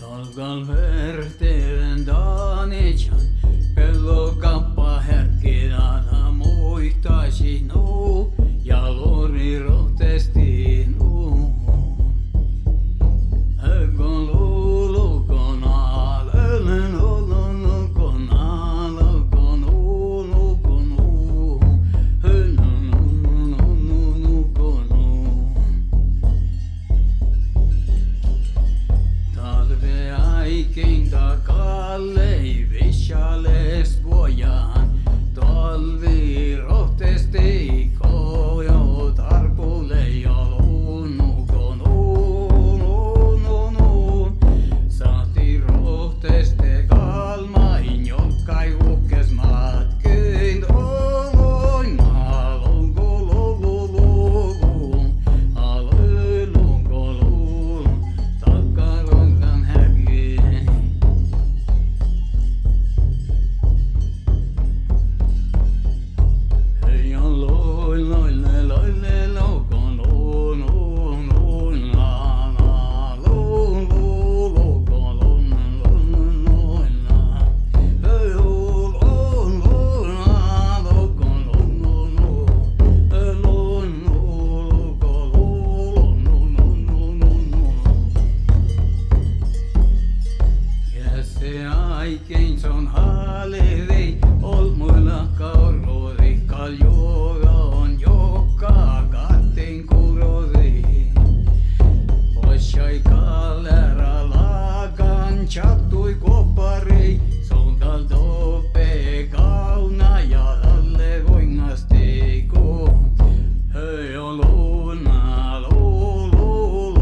Talgal verteen daanetjan, pello kappa härkkinä muistaisi nuu, ja lori rohtesti nuu. Högon luulukona, lönen olunukona, lukon ulukonu, hönunununukonu. Talve aikin takallei vishales vojan, talvi rohtesti kojo tarpule ja lunukonu. Saati rohteste kalmain, jolkai uhkes matkin oloin alunkolululu, alulunkolulu, takkaronkan häkin. Hei on loille lokon lun la la lun lokon lun la. Hei on la lokon lun ja se aikein son haaliri, ol muilla kaurori, kaljoga on joka kattin kurori. Oshai kalera lagan chattui kopari, son kaldope kauna ja alle voingastiku. Hei on luna, lulukona,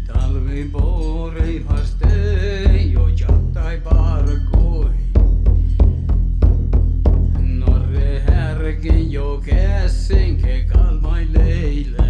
talvi porei vastei jo jattai parkui. Norre härkin jo kässin ke kalmai leile.